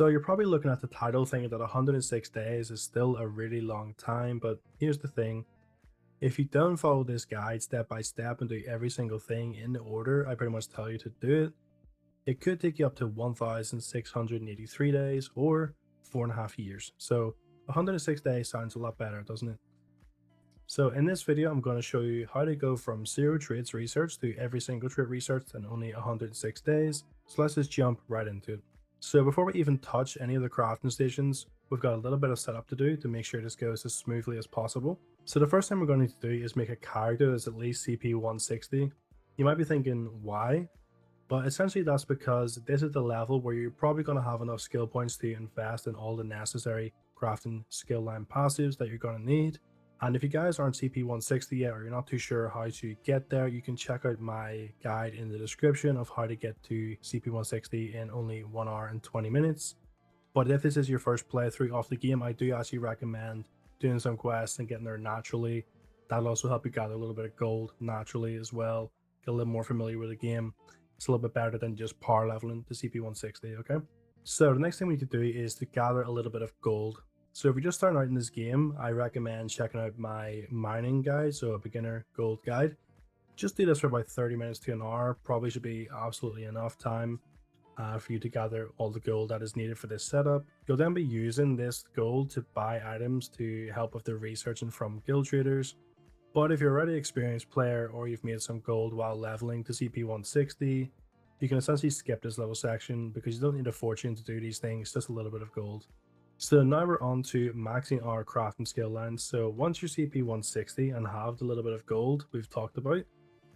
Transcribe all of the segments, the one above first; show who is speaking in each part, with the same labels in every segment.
Speaker 1: So you're probably looking at the title thinking that 106 days is still a really long time, but here's the thing. If you don't follow this guide step by step and do every single thing in the order I pretty much tell you to do it, it could take you up to 1,683 days or 4.5 years. So 106 days sounds a lot better, doesn't it? So in this video, I'm going to show you how to go from 0 traits research to every single trait researched in only 106 days. So let's just jump right into it. So before we even touch any of the crafting stations, we've got a little bit of setup to do to make sure this goes as smoothly as possible. So the first thing we're going to need to do is make a character that's at least CP 160. You might be thinking, why? But essentially that's because this is the level where you're probably going to have enough skill points to invest in all the necessary crafting skill line passives that you're going to need. And if you guys aren't CP 160 yet, or you're not too sure how to get there, you can check out my guide in the description of how to get to CP 160 in only 1 hour and 20 minutes. But if this is your first playthrough of the game, I do actually recommend doing some quests and getting there naturally. That'll also help you gather a little bit of gold naturally as well, get a little more familiar with the game. It's a little bit better than just power leveling to CP 160, okay? So the next thing we need to do is to gather a little bit of gold. So if you're just starting out in this game, I recommend checking out my mining guide, so a beginner gold guide. Just do this for about 30 minutes to an hour, probably should be absolutely enough time for you to gather all the gold that is needed for this setup. You'll then be using this gold to buy items to help with the researching from guild traders. But if you're already an experienced player or you've made some gold while leveling to CP 160, you can essentially skip this little section because you don't need a fortune to do these things, just a little bit of gold. So now we're on to maxing our crafting skill lines. So once you're CP 160 and have the little bit of gold we've talked about,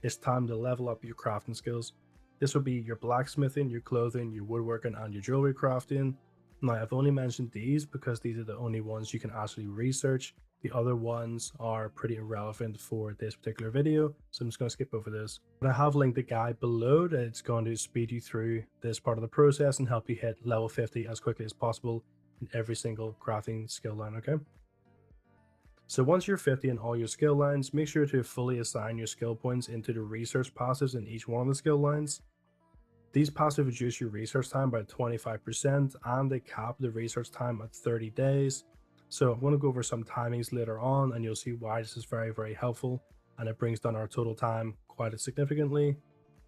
Speaker 1: it's time to level up your crafting skills. This will be your blacksmithing, your clothing, your woodworking, and your jewelry crafting. Now I've only mentioned these because these are the only ones you can actually research. The other ones are pretty irrelevant for this particular video, so I'm just going to skip over this. But I have linked the guide below that it's going to speed you through this part of the process and help you hit level 50 as quickly as possible in every single crafting skill line, okay? So once you're 50 in all your skill lines, make sure to fully assign your skill points into the research passives in each one of the skill lines. These passives reduce your research time by 25% and they cap the research time at 30 days. So I'm going to go over some timings later on and you'll see why this is very, very helpful and it brings down our total time quite significantly.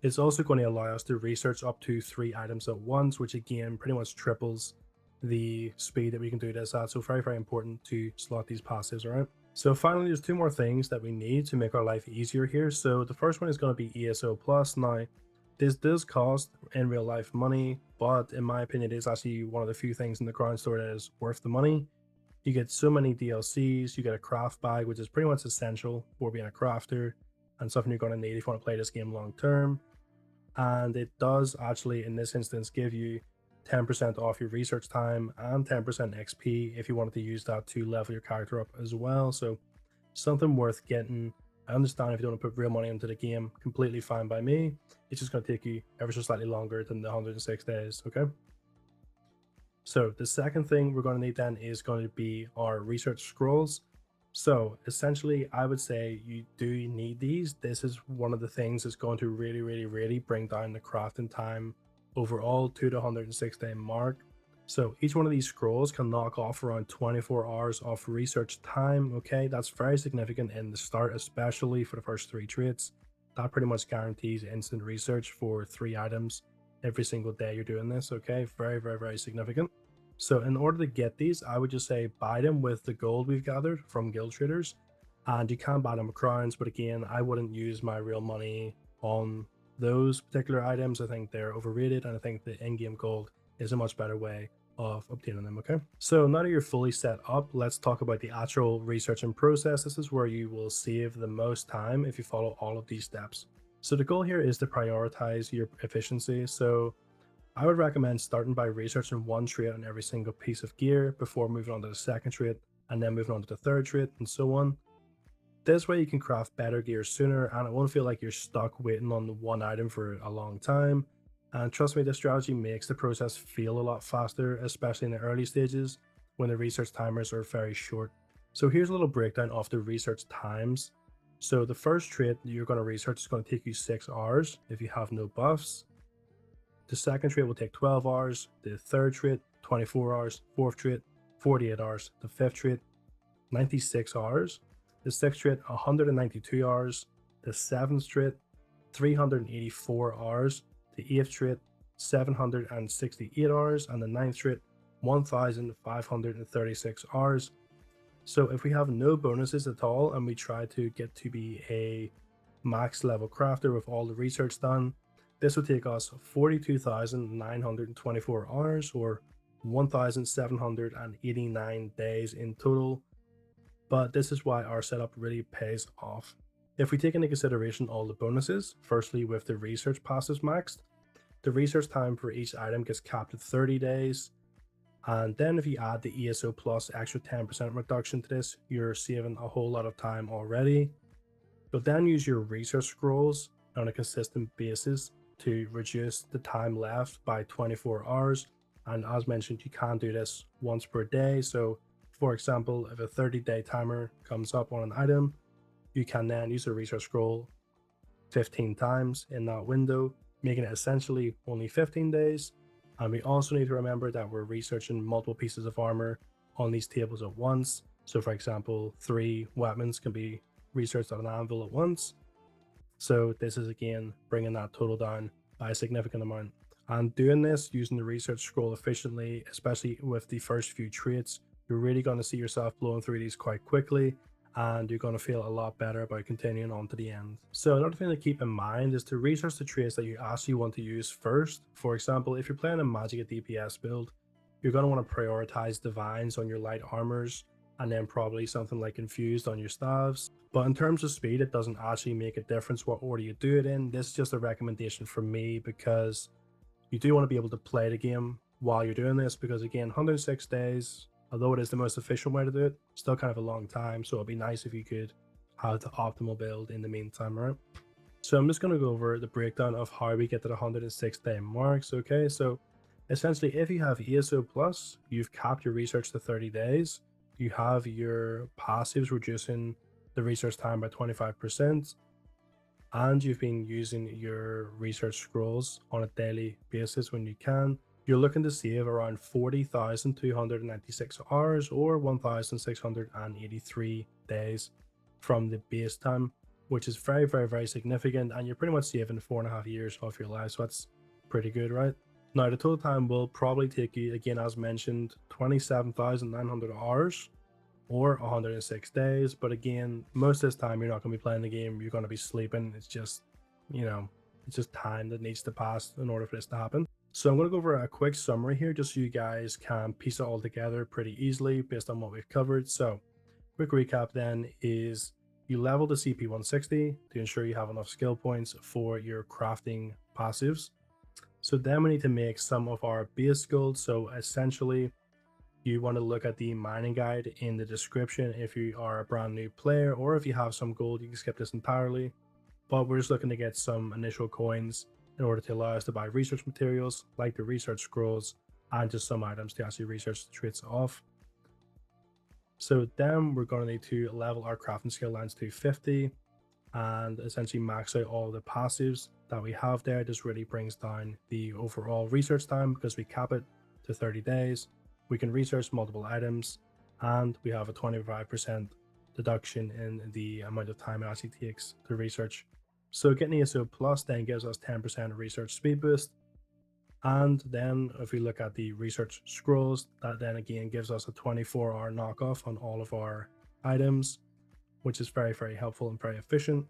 Speaker 1: It's also going to allow us to research up to 3 items at once, which again pretty much triples the speed that we can do this at. So very, very important to slot these passives, all right? So finally, there's 2 more things that we need to make our life easier here. So the first one is going to be ESO Plus. Now, this does cost in real life money, but in my opinion, it is actually one of the few things in the crown store that is worth the money. You get so many DLCs, you get a craft bag, which is pretty much essential for being a crafter and something you're going to need if you want to play this game long term. And it does actually, in this instance, give you 10% off your research time and 10% XP if you wanted to use that to level your character up as well. So something worth getting. I understand if you don't want to put real money into the game, completely fine by me. It's just going to take you ever so slightly longer than the 106 days, okay? So the second thing we're going to need then is going to be our research scrolls. So essentially, I would say you do need these. This is one of the things that's going to really bring down the crafting time overall to the 106 day mark. So each one of these scrolls can knock off around 24 hours of research time. Okay, that's very significant in the start, especially for the first 3 traits. That pretty much guarantees instant research for 3 items every single day you're doing this. Okay, very significant. So in order to get these, I would just say buy them with the gold we've gathered from guild traders, and you can buy them with crowns, but again, I wouldn't use my real money on those particular items. I think they're overrated, and I think the in-game gold is a much better way of obtaining them, okay? So now that you're fully set up, let's talk about the actual researching process. This is where you will save the most time if you follow all of these steps. So the goal here is to prioritize your efficiency. So I would recommend starting by researching 1 trait on every single piece of gear before moving on to the 2nd trait and then moving on to the 3rd trait and so on. This way you can craft better gear sooner and it won't feel like you're stuck waiting on the 1 item for a long time. And trust me, this strategy makes the process feel a lot faster, especially in the early stages when the research timers are very short. So here's a little breakdown of the research times. So the first trait that you're going to research is going to take you 6 hours if you have no buffs. The 2nd trait will take 12 hours, the 3rd trait 24 hours, fourth trait 48 hours, the fifth trait 96 hours, the sixth trait 192 hours, the seventh trait 384 hours, the eighth trait 768 hours, and the ninth trait 1536 hours. So if we have no bonuses at all and we try to get to be a max level crafter with all the research done, this would take us 42,924 hours or 1,789 days in total. But this is why our setup really pays off. If we take into consideration all the bonuses, firstly with the research passives maxed, the research time for each item gets capped at 30 days. And then if you add the ESO plus extra 10% reduction to this, you're saving a whole lot of time already. You'll then use your research scrolls on a consistent basis to reduce the time left by 24 hours. And as mentioned, you can do this once per day. So for example, if a 30-day timer comes up on an item, you can then use a research scroll 15 times in that window, making it essentially only 15 days. And we also need to remember that we're researching multiple pieces of armor on these tables at once. So for example, 3 weapons can be researched on an anvil at once. So this is again bringing that total down by a significant amount. And doing this using the research scroll efficiently, especially with the first few traits, you're really going to see yourself blowing through these quite quickly, and you're going to feel a lot better about continuing on to the end. So another thing to keep in mind is to research the traits that you actually want to use first. For example, if you're playing a magic at DPS build, you're going to want to prioritize divines on your light armors, and then probably something like infused on your staves. But in terms of speed, it doesn't actually make a difference what order you do it in. This is just a recommendation from me because you do want to be able to play the game while you're doing this, because again, 106 days, although it is the most efficient way to do it, still kind of a long time. So it'd be nice if you could have the optimal build in the meantime, right? So I'm just going to go over the breakdown of how we get to the 106 day marks. Okay, so essentially if you have ESO plus, you've capped your research to 30 days. You have your passives reducing the research time by 25%, and you've been using your research scrolls on a daily basis when you can. You're looking to save around 40,296 hours or 1,683 days from the base time, which is very, very, very significant. And you're pretty much saving 4.5 years off your life. So that's pretty good, right? Now, the total time will probably take you, again, as mentioned, 27,900 hours or 106 days. But again, most of this time, you're not going to be playing the game. You're going to be sleeping. It's just, it's just time that needs to pass in order for this to happen. So I'm going to go over a quick summary here just so you guys can piece it all together pretty easily based on what we've covered. So quick recap then is you level the CP 160 to ensure you have enough skill points for your crafting passives. So then we need to make some of our base gold. So essentially you want to look at the mining guide in the description if you are a brand new player, or if you have some gold, you can skip this entirely. But we're just looking to get some initial coins in order to allow us to buy research materials like the research scrolls and just some items to actually research the traits off. So then we're going to need to level our crafting skill lines to 50 and essentially max out all the passives that we have there. This really brings down the overall research time because we cap it to 30 days. We can research multiple items and we have a 25% deduction in the amount of time it actually takes to research. So getting ESO plus then gives us 10% research speed boost. And then if we look at the research scrolls, that then again gives us a 24-hour knockoff on all of our items, which is very, very helpful and very efficient.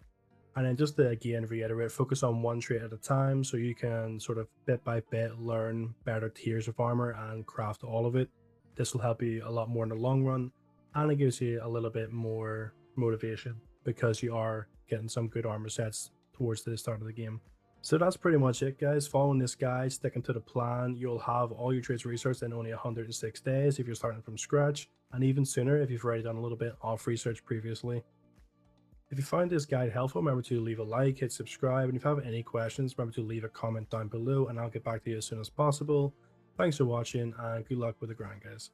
Speaker 1: And then just to again reiterate, focus on one trait at a time so you can sort of bit by bit learn better tiers of armor and craft all of it. This will help you a lot more in the long run, and it gives you a little bit more motivation because you are getting some good armor sets towards the start of the game. So that's pretty much it, guys. Following this guide, sticking to the plan, you'll have all your traits researched in only 106 days if you're starting from scratch, and even sooner if you've already done a little bit of research previously. If you find this guide helpful, remember to leave a like, hit subscribe, and if you have any questions, remember to leave a comment down below and I'll get back to you as soon as possible. Thanks for watching and good luck with the grind, guys.